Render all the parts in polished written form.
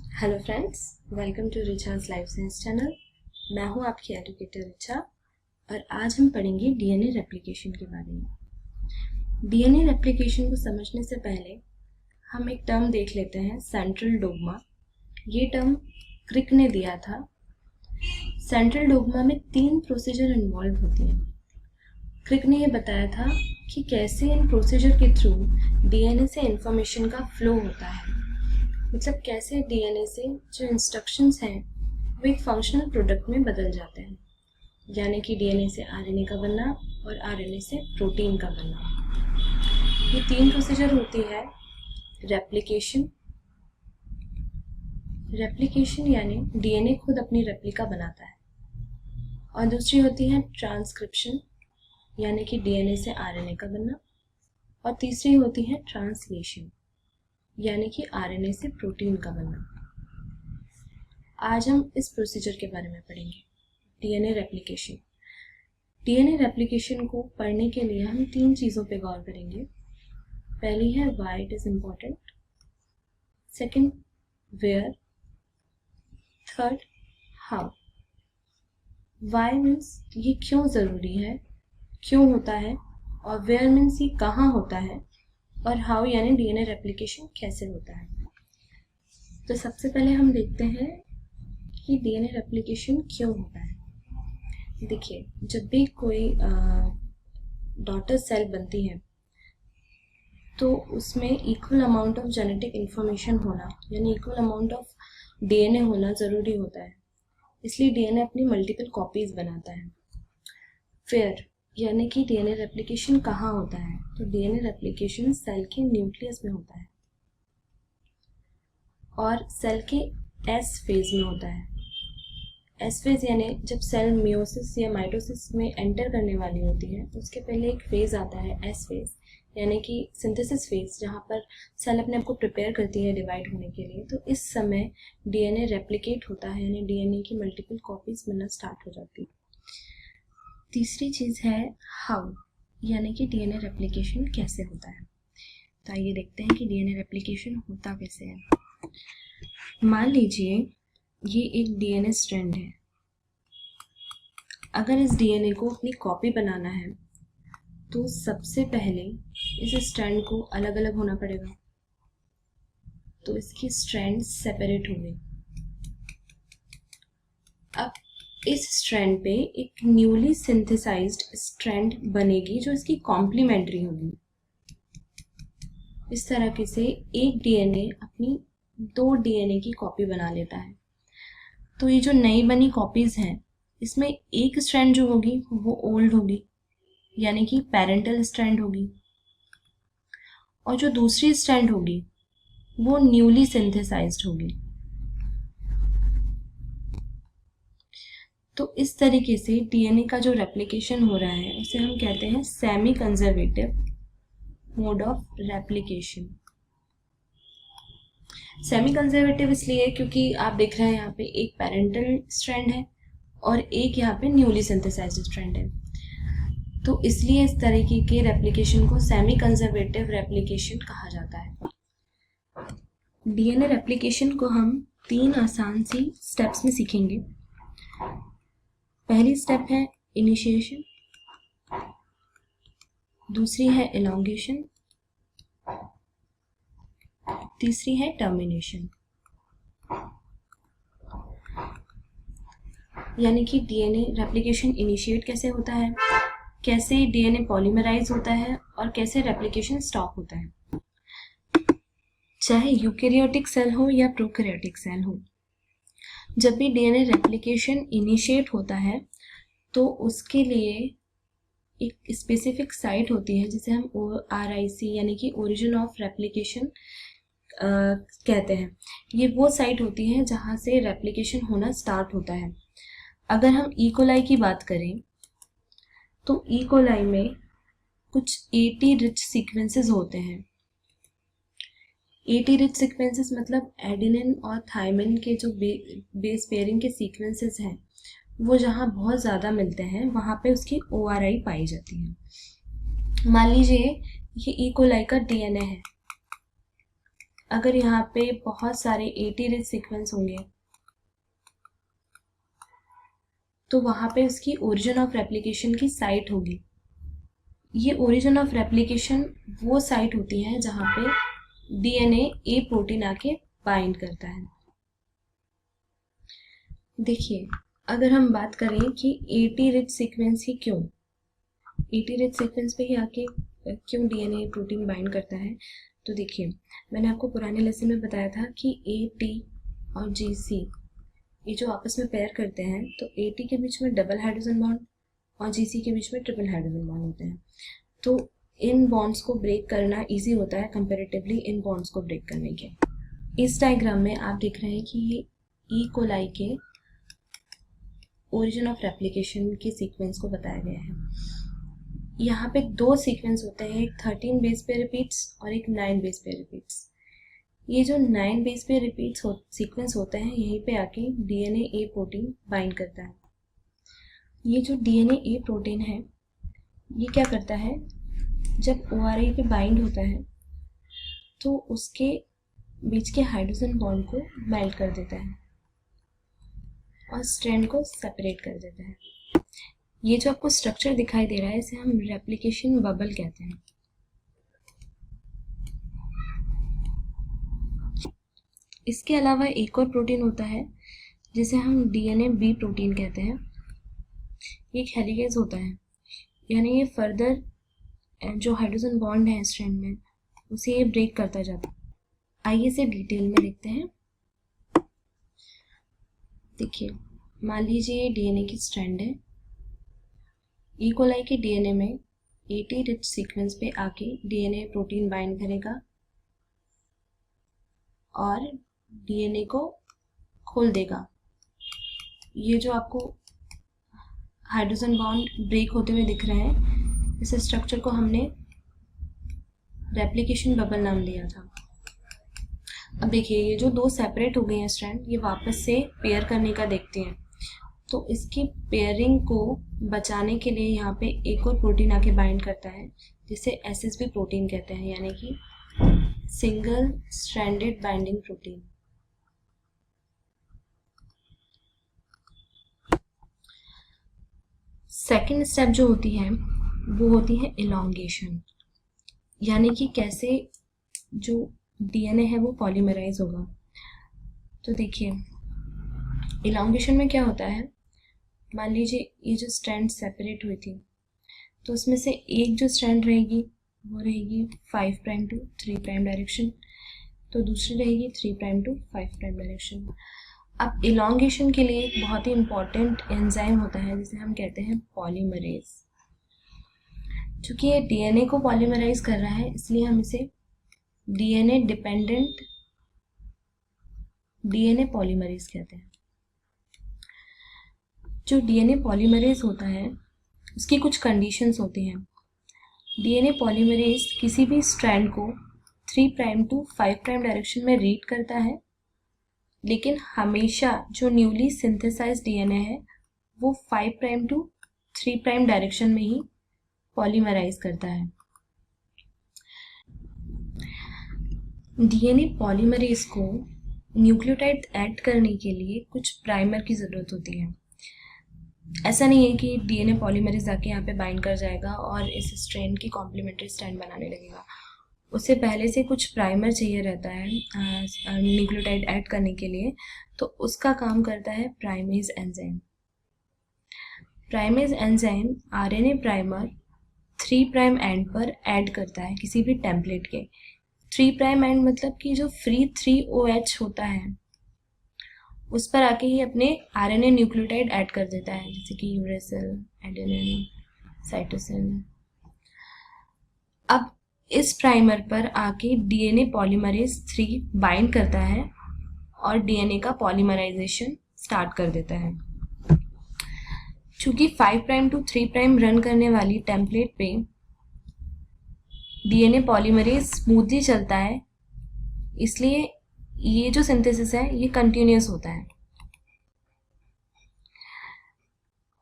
Hello friends, welcome to Richa's life science channel. मैं हूं आपकी एडुकेटर रिचा और आज हम पढ़ेंगे डीएनए रेप्लिकेशन के बारे में। डीएनए रेप्लिकेशन को समझने से पहले हम एक टर्म देख लेते हैं, सेंट्रल डोग्मा। ये टर्म क्रिक ने दिया था। सेंट्रल डोग्मा में 3 प्रोसीजर इन्वॉल्व होती हैं। क्रिक ने ये बताया था कि कैसे इन प्रोसीजर के थ्रू डीएनए से इंफॉर्मेशन का फ्लो होता है, मतलब कैसे डीएनए से जो इंस्ट्रक्शंस हैं वो एक फंक्शनल प्रोडक्ट में बदल जाते हैं, यानी कि डीएनए से आरएनए का बनना और आरएनए से प्रोटीन का बनना। ये 3 प्रोसीजर होती है। रेप्लिकेशन यानी डीएनए खुद अपनी रेप्लिका बनाता है, और दूसरी होती है ट्रांसक्रिप्शन यानी कि डीएनए से आरएनए का बनना, और तीसरी होती है ट्रांसलेशन यानी कि आरएनए से प्रोटीन का बनना। आज हम इस प्रोसीजर के बारे में पढ़ेंगे, डीएनए रेप्लिकेशन। डीएनए रेप्लिकेशन को पढ़ने के लिए हम 3 चीज़ों पे गौर करेंगे। पहली है why it is important, second where, third how. Why means ये क्यों ज़रूरी है, क्यों होता है, और वेयर मीन्स ये कहाँ होता है, और हाउ यानी डीएनए रेप्लिकेशन कैसे होता है। तो सबसे पहले हम देखते हैं कि डीएनए रेप्लिकेशन क्यों होता है। देखिए, जब भी कोई डॉटर सेल बनती है तो उसमें equal amount of genetic information होना यानी इक्वल अमाउंट ऑफ डीएनए होना ज़रूरी होता है। इसलिए डीएनए अपनी मल्टीपल कॉपीज बनाता है। फिर यानी कि डीएनए रेप्लिकेशन कहाँ होता है, तो डीएनए रेप्लिकेशन सेल के न्यूक्लियस में होता है और सेल के एस फेज में होता है। एस फेज यानी जब सेल मियोसिस या माइटोसिस में एंटर करने वाली होती है, उसके पहले एक फेज आता है एस फेज यानी कि सिंथेसिस फेज, जहाँ पर सेल अपने आप को प्रिपेयर करती है डिवाइड होने के लिए। तो इस समय डीएनए रेप्लिकेट होता है यानी डीएनए की मल्टीपल कॉपीज बनना स्टार्ट हो जाती है। तीसरी चीज़ है हाउ, यानी कि डीएनए रेप्लिकेशन कैसे होता है। तो आइए देखते हैं कि डीएनए रेप्लिकेशन होता कैसे है। मान लीजिए ये एक डीएनए स्ट्रैंड है। अगर इस डीएनए को अपनी कॉपी बनाना है तो सबसे पहले इस स्ट्रैंड को अलग अलग होना पड़ेगा, तो इसकी स्ट्रैंड सेपरेट हो गई। अब इस स्ट्रैंड पे एक न्यूली सिंथेसाइज्ड स्ट्रैंड बनेगी जो इसकी कॉम्प्लीमेंट्री होगी। इस तरह से एक डीएनए अपनी 2 डीएनए की कॉपी बना लेता है। तो ये जो नई बनी कॉपीज हैं, इसमें एक स्ट्रैंड जो होगी वो ओल्ड होगी यानी कि पेरेंटल स्ट्रैंड होगी, और जो दूसरी स्ट्रैंड होगी वो न्यूली सिंथेसाइज्ड होगी। तो इस तरीके से डीएनए का जो रेप्लिकेशन हो रहा है उसे हम कहते हैं semi conservative mode of replication. Semi conservative इसलिए क्योंकि आप देख रहे हैं यहाँ पे एक पेरेंटल स्ट्रैंड है और एक यहाँ पे न्यूली सिंथेसाइज्ड स्ट्रैंड है, तो इसलिए इस तरीके के रेप्लिकेशन को सेमी कंजर्वेटिव रेप्लिकेशन कहा जाता है। डीएनए रेप्लिकेशन को हम 3 आसान सी स्टेप्स में सीखेंगे। पहली स्टेप है इनिशिएशन, दूसरी है एलोंगेशन, तीसरी है टर्मिनेशन। यानी कि डीएनए रेप्लिकेशन इनिशिएट कैसे होता है, कैसे डीएनए पॉलीमराइज होता है, और कैसे रेप्लिकेशन स्टॉप होता है। चाहे यूकैरियोटिक सेल हो या प्रोकैरियोटिक सेल हो, जब भी डीएनए रेप्लिकेशन इनिशिएट होता है तो उसके लिए एक स्पेसिफिक साइट होती है जिसे हम ORIC यानी कि ओरिजिन ऑफ रेप्लिकेशन कहते हैं। ये वो साइट होती है जहाँ से रेप्लिकेशन होना स्टार्ट होता है। अगर हम E. coli की बात करें तो E. coli में कुछ 80 रिच सीक्वेंसेस होते हैं। 80 रिच सीक्वेंसेस मतलब एडेनिन और थायमिन के जो बेस पेयरिंग के सीक्वेंसेस हैं वो जहाँ बहुत ज़्यादा मिलते हैं वहाँ पे उसकी ORI पाई जाती है। मान लीजिए ये E. coli का DNA है, अगर यहाँ पे बहुत सारे 80 रिच सीक्वेंस होंगे तो वहाँ पे उसकी ओरिजिन ऑफ रेप्लिकेशन की साइट होगी। ये ओरिजिन ऑफ रेप्लिकेशन वो साइट होती है जहाँ पे डीएनए ए प्रोटीन आके बाइंड करता है। देखिए, अगर हम बात करें कि 80 रिच सीक्वेंस ही क्यों, 80 रिच सीक्वेंस पे ही आके क्यों डीएनए प्रोटीन बाइंड करता है, तो देखिए, मैंने आपको पुराने लेसन में बताया था कि AT और GC ये जो आपस में पेयर करते हैं तो AT के बीच में डबल हाइड्रोजन बॉन्ड और GC के बीच में ट्रिपल हाइड्रोजन बॉन्ड होते हैं। तो इन बॉन्ड्स को ब्रेक करना इजी होता है कंपैरेटिवली इन बॉन्ड्स को ब्रेक करने के। इस डायग्राम में आप देख रहे हैं कि ये ई कोलाई के ओरिजिन ऑफ रेप्लिकेशन के सीक्वेंस को बताया गया है। यहाँ पे दो सीक्वेंस होते हैं, एक 13 बेस पे रिपीट्स और एक 9 बेस पे रिपीट्स। ये जो 9 बेस पे रिपीट्स सीक्वेंस होते हैं, यहीं पे आके डीएनए ए प्रोटीन बाइंड करता है। ये जो डीएनए ए प्रोटीन है, ये क्या करता है, जब ORI पे बाइंड होता है तो उसके बीच के हाइड्रोजन बॉन्ड को मेल्ट कर देता है और स्ट्रैंड को सेपरेट कर देता है। ये जो आपको स्ट्रक्चर दिखाई दे रहा है, इसे हम रेप्लिकेशन बबल कहते हैं। इसके अलावा एक और प्रोटीन होता है जिसे हम डीएनए बी प्रोटीन कहते हैं। ये एक हेलिकेज होता है, यानी ये फर्दर जो हाइड्रोजन बॉन्ड है स्ट्रैंड में उसे ये ब्रेक करता जाता है। आइए इसे डिटेल में देखते हैं। देखिए, मान लीजिए ये डीएनए की स्ट्रैंड है। ई कोलाई के डीएनए में 80 रिच सीक्वेंस पे आके डीएनए प्रोटीन बाइंड करेगा और डीएनए को खोल देगा। ये जो आपको हाइड्रोजन बॉन्ड ब्रेक होते हुए दिख रहे हैं, इस स्ट्रक्चर को हमने रेप्लिकेशन बबल नाम दिया था। अब देखिए, ये जो दो सेपरेट हो गए हैं स्ट्रैंड, ये वापस से पेयर करने का देखते हैं। तो इसकी पेयरिंग को बचाने के लिए यहाँ पे एक और प्रोटीन आके बाइंड करता है जिसे SSB प्रोटीन कहते हैं, यानी कि single stranded binding protein. Second step जो होती है वो होती है इलॉन्गेशन, यानी कि कैसे जो डीएनए है वो पॉलीमराइज होगा। तो देखिए, इलॉन्गेशन में क्या होता है, मान लीजिए ये जो स्ट्रैंड सेपरेट हुई थी तो उसमें से एक जो स्ट्रैंड रहेगी वो रहेगी 5 प्राइम टू 3 प्राइम डायरेक्शन, तो दूसरी रहेगी 3 प्राइम टू 5 प्राइम डायरेक्शन। अब इलॉन्गेशन के लिए एक बहुत ही इम्पॉर्टेंट एंजाइम होता है जिसे हम कहते हैं पॉलीमरेज। चूँकि ये डीएनए को पॉलीमराइज कर रहा है, इसलिए हम इसे डीएनए डिपेंडेंट डीएनए पॉलीमरेज कहते हैं। जो डीएनए पॉलीमरेज होता है उसकी कुछ कंडीशंस होती हैं। डीएनए पॉलीमरेज किसी भी स्ट्रैंड को 3 प्राइम टू 5 प्राइम डायरेक्शन में रीड करता है, लेकिन हमेशा जो न्यूली सिंथेसाइज डीएनए है वो 5 प्राइम टू 3 प्राइम डायरेक्शन में ही पॉलीमराइज करता है। डीएनए पॉलीमरेज को न्यूक्लियोटाइड ऐड करने के लिए कुछ प्राइमर की ज़रूरत होती है। ऐसा नहीं है कि डीएनए पॉलीमरेज आके यहाँ पे बाइंड कर जाएगा और इस स्ट्रैंड की कॉम्प्लीमेंट्री स्ट्रैंड बनाने लगेगा। उससे पहले से कुछ प्राइमर चाहिए रहता है न्यूक्लियोटाइड ऐड करने के लिए, तो उसका काम करता है primase enzyme. Primase enzyme RNA primer 3 prime and पर ऐड करता है किसी भी टेम्पलेट के। 3 प्राइम एंड मतलब कि जो फ्री 3OH होता है उस पर आके ही अपने आरएनए न्यूक्लियोटाइड ऐड कर देता है, जैसे कि यूरेसिल, एडेनिन, साइटोसिन। अब इस प्राइमर पर आके डीएनए पॉलीमरेज 3 बाइंड करता है और डीएनए का पॉलीमराइजेशन स्टार्ट कर देता है। चूंकि 5 प्राइम टू 3 प्राइम रन करने वाली टेम्पलेट पे डीएनए पॉलीमरेज स्मूथली चलता है, इसलिए ये जो सिंथेसिस है ये कंटिन्यूस होता है।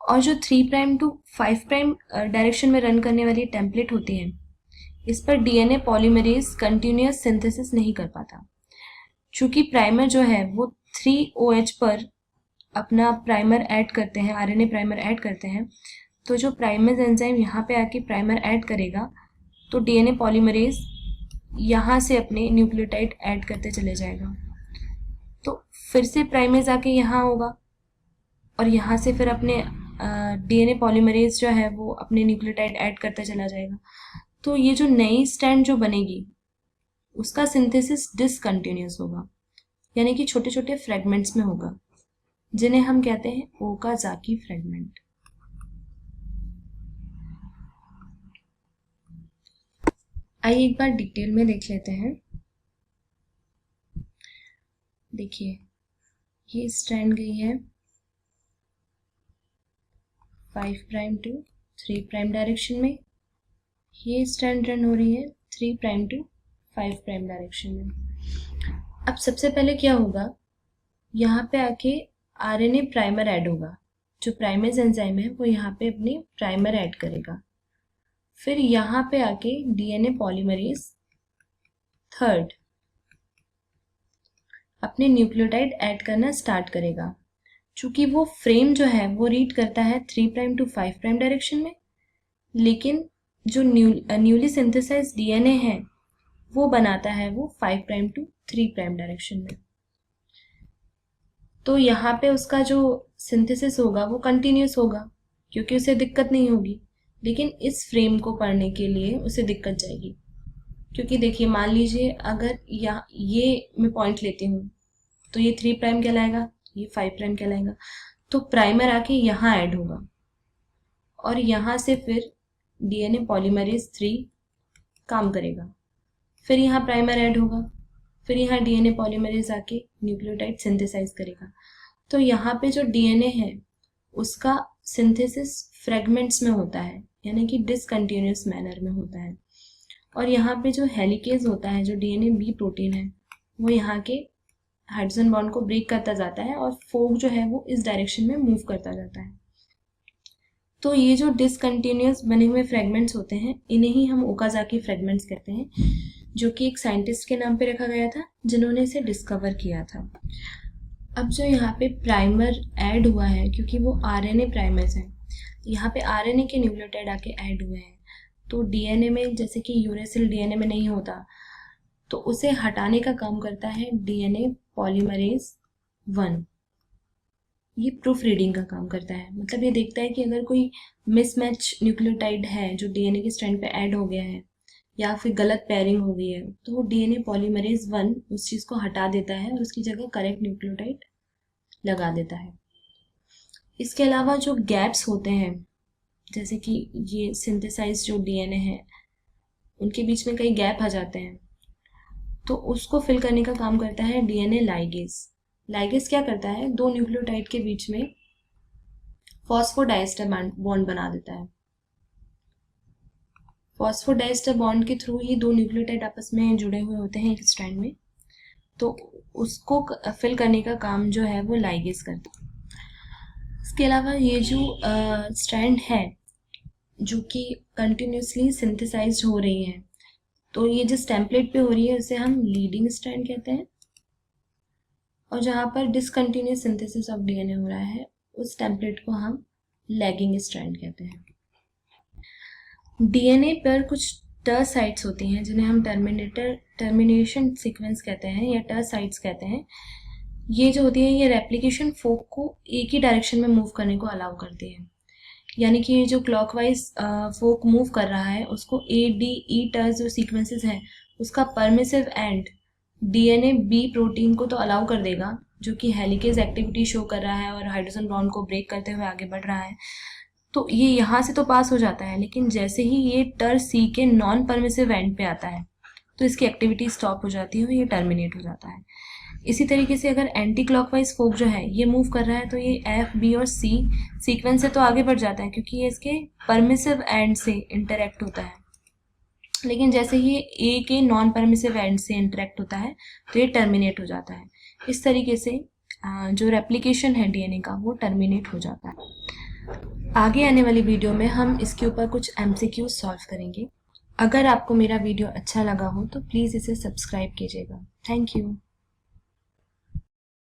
और जो 3 प्राइम टू 5 प्राइम डायरेक्शन में रन करने वाली टेम्पलेट होती है, इस पर डीएनए पॉलीमरेज कंटिन्यूस सिंथेसिस नहीं कर पाता। चूंकि प्राइमर जो है वो 3OH पर अपना प्राइमर ऐड करते हैं, आरएनए प्राइमर ऐड करते हैं, तो जो प्राइमेज एंजाइम यहाँ पे आके प्राइमर ऐड करेगा तो डीएनए पॉलीमरेज यहाँ से अपने न्यूक्लियोटाइड ऐड करते चले जाएगा। तो फिर से प्राइमेज आके यहाँ होगा और यहाँ से फिर अपने डीएनए पॉलीमरेज जो है वो अपने न्यूक्लियोटाइड ऐड करता चला जाएगा। तो ये जो नई स्ट्रैंड जो बनेगी उसका सिंथेसिस डिसकंटिन्यूस होगा, यानी कि छोटे छोटे फ्रेगमेंट्स में होगा, जिन्हें हम कहते हैं ओकाजाकी फ्रेगमेंट। आइए एक बार डिटेल में देख लेते हैं। देखिए ये स्ट्रैंड गई है 5 प्राइम टू 3 प्राइम डायरेक्शन में, ये स्ट्रैंड रन हो रही है 3 प्राइम टू 5 प्राइम डायरेक्शन में। अब सबसे पहले क्या होगा, यहाँ पे आके आरएनए प्राइमर ऐड होगा, जो प्राइमेज एंजाइम है वो यहाँ पे अपने प्राइमर ऐड करेगा। फिर यहाँ पे आके डीएनए पॉलीमरेज थर्ड अपने न्यूक्लियोटाइड ऐड करना स्टार्ट करेगा। चूंकि वो फ्रेम जो है वो रीड करता है 3 प्राइम टू 5 प्राइम डायरेक्शन में, लेकिन जो न्यूली सिंथेसाइज डीएनए है वो बनाता है वो 5 प्राइम टू 3 प्राइम डायरेक्शन में। तो यहाँ पे उसका जो सिंथेसिस होगा वो कंटिन्यूस होगा क्योंकि उसे दिक्कत नहीं होगी, लेकिन इस फ्रेम को पढ़ने के लिए उसे दिक्कत जाएगी। क्योंकि देखिए मान लीजिए अगर ये मैं पॉइंट लेती हूँ तो ये 3 प्राइम कहलाएगा, ये 5 प्राइम कहलाएगा, तो प्राइमर आके यहाँ ऐड होगा और यहाँ से फिर डीएनए पॉलीमरेज 3 काम करेगा। फिर यहाँ प्राइमर ऐड होगा, फिर यहाँ डीएनए पॉलीमरेज आके न्यूक्लियोटाइड सिंथेसाइज करेगा। तो यहाँ पे जो डीएनए है उसका सिंथेसिस फ्रेगमेंट्स में होता है, यानी कि डिसकंटिन्यूस मैनर में होता है। और यहाँ पे जो हेलिकेज होता है, जो डीएनए बी प्रोटीन है, वो यहाँ के हाइड्रोजन बॉन्ड को ब्रेक करता जाता है और फोक जो है वो इस डायरेक्शन में मूव करता जाता है। तो ये जो डिसकंटिन्यूस बने हुए फ्रेगमेंट्स होते हैं इन्हें ही हम ओकाजाकी फ्रेगमेंट्स कहते हैं, जो कि एक साइंटिस्ट के नाम पे रखा गया था जिन्होंने इसे डिस्कवर किया था। अब जो यहाँ पे प्राइमर ऐड हुआ है, क्योंकि वो आरएनए प्राइमर्स हैं, यहाँ पे आरएनए के न्यूक्लियोटाइड आके ऐड हुए हैं, तो डीएनए में जैसे कि यूरेसिल डीएनए में नहीं होता, तो उसे हटाने का काम करता है डीएनए पॉलीमरेज 1। ये प्रूफ रीडिंग का काम करता है, मतलब ये देखता है कि अगर कोई मिसमैच न्यूक्लियोटाइड है जो डीएनए के स्ट्रैंड पे ऐड हो गया है या फिर गलत पेयरिंग हो गई है, तो वो डीएनए पॉलीमरेज 1 उस चीज़ को हटा देता है और उसकी जगह करेक्ट न्यूक्लियोटाइड लगा देता है। इसके अलावा जो गैप्स होते हैं, जैसे कि ये सिंथेसाइज जो डीएनए है उनके बीच में कई गैप आ जाते हैं, तो उसको फिल करने का काम करता है डीएनए लाइगेज। लाइगेज क्या करता है, 2 न्यूक्लियोटाइड के बीच में फॉस्फोडाइस्टर बॉन्ड बना देता है। फॉस्फोडाइस्टर बॉन्ड के थ्रू ही 2 न्यूक्लियोटाइड आपस में जुड़े हुए होते हैं एक स्ट्रैंड में, तो उसको फिल करने का काम जो है वो लाइगेज करता है। इसके अलावा ये जो स्ट्रैंड है जो कि कंटिन्यूसली सिंथेसाइज हो रही है, तो ये जिस टेम्पलेट पे हो रही है उसे हम लीडिंग स्ट्रैंड कहते हैं, और जहाँ पर डिसकंटिन्यूस सिंथेसिस ऑफ डीएनए हो रहा है उस टेम्पलेट को हम लैगिंग स्ट्रैंड कहते हैं। डीएनए पर कुछ टर साइट्स होती हैं जिन्हें हम टर्मिनेशन सीक्वेंस कहते हैं या टर साइट्स कहते हैं। ये जो होती है ये रेप्लिकेशन फोक को एक ही डायरेक्शन में मूव करने को अलाउ करती है, यानी कि ये जो क्लॉकवाइज फोक मूव कर रहा है उसको ADE टर्स जो सीक्वेंसेस हैं उसका permissive and DNA B protein को तो अलाउ कर देगा, जो कि हेलिकेज एक्टिविटी शो कर रहा है और हाइड्रोजन बॉन्ड को ब्रेक करते हुए आगे बढ़ रहा है, तो ये यहाँ से तो पास हो जाता है, लेकिन जैसे ही ये टर सी के नॉन परमिसिव एंड पे आता है तो इसकी एक्टिविटी स्टॉप हो जाती है और ये टर्मिनेट हो जाता है। इसी तरीके से अगर एंटी क्लॉकवाइज फोक जो है ये मूव कर रहा है तो ये F, B और C सीक्वेंस से तो आगे बढ़ जाता है क्योंकि ये इसके परमिसिव एंड से इंटरेक्ट होता है, लेकिन जैसे ही ये A के नॉन परमिसिव एंड से इंटरेक्ट होता है तो ये टर्मिनेट हो जाता है। इस तरीके से जो रेप्लिकेशन है डीएनए का वो टर्मिनेट हो जाता है। आगे आने वाली वीडियो में हम इसके ऊपर कुछ MCQ सॉल्व करेंगे। अगर आपको मेरा वीडियो अच्छा लगा हो तो प्लीज़ इसे सब्सक्राइब कीजिएगा। Thank you.